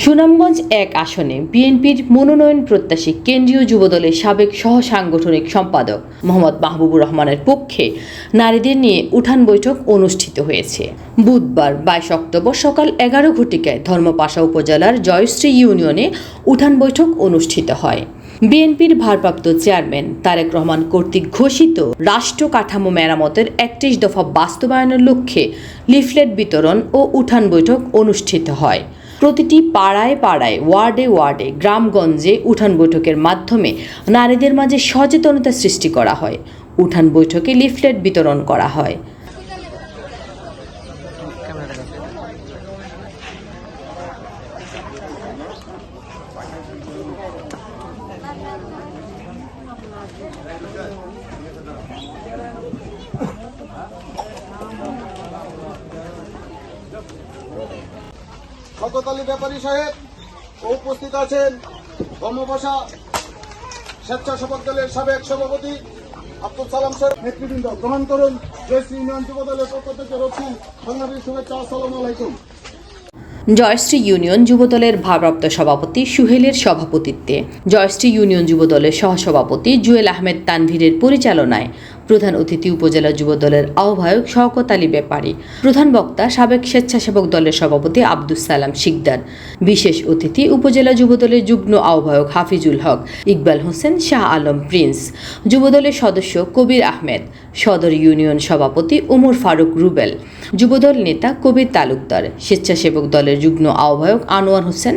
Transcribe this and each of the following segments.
সুনামগঞ্জ ১ আসনে বিএনপির মনোনয়ন প্রত্যাশী কেন্দ্রীয় যুবদলের সাবেক সহ সাংগঠনিক সম্পাদক মোহাম্মদ মাহবুবুর রহমানের পক্ষে নারীদের নিয়ে উঠান বৈঠক অনুষ্ঠিত হয়েছে। বুধবার ২২ অক্টোবর সকাল ১১ ঘটিকায় ধর্মপাশা উপজেলার জয়শ্রী ইউনিয়নে উঠান বৈঠক অনুষ্ঠিত হয়। বিএনপির ভারপ্রাপ্ত চেয়ারম্যান তারেক রহমান কর্তৃক ঘোষিত রাষ্ট্র কাঠামো মেরামতের ৩১ দফা বাস্তবায়নের লক্ষ্যে লিফলেট বিতরণ ও উঠান বৈঠক অনুষ্ঠিত হয়। প্রতিটি পাড়ায় পাড়ায়, ওয়ার্ডে ওয়ার্ডে, গ্রামগঞ্জে উঠান বৈঠকের মাধ্যমে নারীদের মাঝে সচেতনতা সৃষ্টি করা হয়। উঠান বৈঠকে লিফলেট বিতরণ করা হয়। শওকত আলী ব্যাপারী সাহেব উপস্থিত আছেন। ধর্মপাশা স্বেচ্ছাসেবক দলের সাবেক সভাপতি আব্দুল সালাম স্যার নেতৃবৃন্দ গ্রহণ করুন। জয়শ্রী ইউনিয়ন যুব দলের পক্ষ থেকে রয়েছেন সংগ্রামী শুভেচ্ছা। আসসালামু আলাইকুম। জয়শ্রী ইউনিয়ন যুবদলের ভারপ্রাপ্ত সভাপতি সুহেলের সভাপতিত্বে জয়শ্রী ইউনিয়ন যুবদলের সহসভাপতি জুয়েল আহমেদ তানভীরের পরিচালনায় প্রধান অতিথি উপজেলা যুবদলের আহ্বায়ক শওকত আলী ব্যাপারী, প্রধান বক্তা সাবেক স্বেচ্ছাসেবক দলের সভাপতি আব্দুল সালাম শিকদার, বিশেষ অতিথি উপজেলা যুবদলের যুগ্ম আহ্বায়ক হাফিজুল হক, ইকবাল হোসেন, শাহ আলম প্রিন্স, যুবদলের সদস্য কবির আহমেদ, সদর ইউনিয়ন সভাপতি উমর ফারুক রুবেল, যুবদল নেতা কবির তালুকদার, স্বেচ্ছাসেবক দলের যুগ্ম আহ্বায়ক আনোয়ার হোসেন,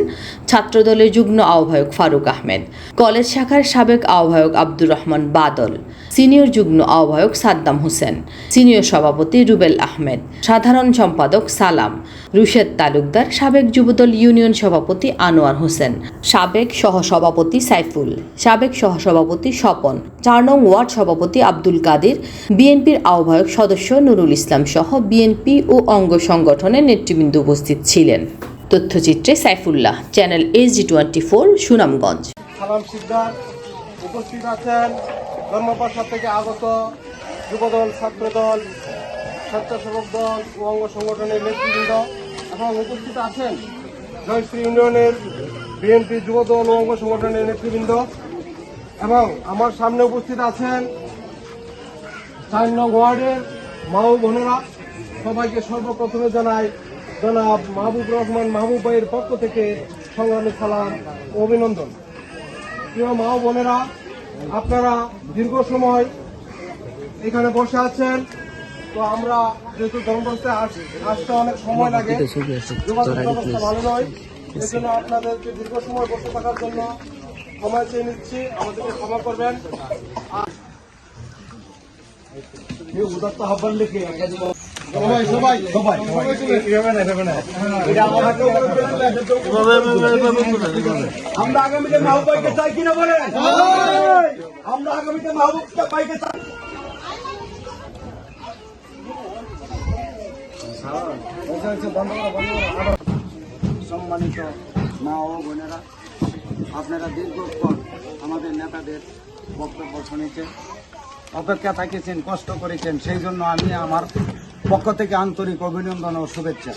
ছাত্রদলের যুগ্ম আহ্বায়ক ফারুক আহমেদ, কলেজ শাখার সাবেক আহ্বায়ক আব্দুর রহমান বাদল, সিনিয়র যুগ্ম আহ্বায়ক সাদ্দাম হোসেন, সিনিয়র সভাপতি রুবেল আহমেদ, সাধারণ সম্পাদক সালাম, রুশেদ তালুকদার, সাবেক যুবদল ইউনিয়ন সভাপতি আনোয়ার হোসেন, সাবেক সহসভাপতি সাইফুল, সাবেক সহসভাপতি স্বপন, ৪ নং ওয়ার্ড সভাপতি আব্দুল কাদের, বিএনপির আহ্বায়ক সদস্য নুরুল ইসলাম সহ বিএনপি ও অঙ্গ সংগঠনের নেতৃবৃন্দ উপস্থিত ছিলেন। তথ্যচিত্রে সাইফুল্লাহ, চ্যানেল SG24, সুনামগঞ্জ। সালাম শিকদার উপস্থিত আছেন। ধর্মপাশা থেকে আগত যুবদল, ছাত্রদল, স্বেচ্ছাসেবক দল ও অঙ্গ সংগঠনের নেতৃবৃন্দ এবং উপস্থিত আছেন জয়শ্রী ইউনিয়নের বিএনপি যুবদল ও অঙ্গ সংগঠনের নেতৃবৃন্দ এবং আমার সামনে উপস্থিত আছেন ৪ নং ওয়ার্ডের মা ও বোনেরা। সবাইকে সর্বপ্রথমে জানাই জনাব মাহবুব রহমান মাহবুব ভাইয়ের পক্ষ থেকে সংগ্রামী সালাম ও অভিনন্দন। প্রিয় মা ও বোনেরা, আপনারা দীর্ঘ সময় এখানে বসে আছেন। তো আমরা যেহেতু ধর্মপাশাতে আসতে অনেক সময় লাগে, যোগাযোগ ব্যবস্থা ভালো নয়, এই জন্য আপনাদেরকে দীর্ঘ সময় বসে থাকার জন্য ক্ষমা চেয়ে নিচ্ছি, আমাদেরকে ক্ষমা করবেন। উদাত্ত আহ্বান লিখে আমরা আগামীতে মাহবুব ভাইকে চাই কিনা বলেন? আমরা আগামীতে মাহবুব ভাইকে চাই। সম্মানিত মা ও বোনেরা, আপনারা দীর্ঘক্ষণ আমাদের নেতাদের বক্তব্য শুনেছেন, অপেক্ষা থাকিয়েছেন, কষ্ট করেছেন, সেই জন্য আমি আমার পক্ষ থেকে আন্তরিক অভিনন্দন ও শুভেচ্ছা।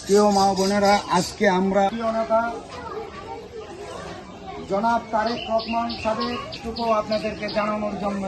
প্রিয় মা ও বোনেরা, আজকে আমরা নেতা জনাব তারেক রহমান সাহেবকে আপনাদেরকে জানানোর জন্য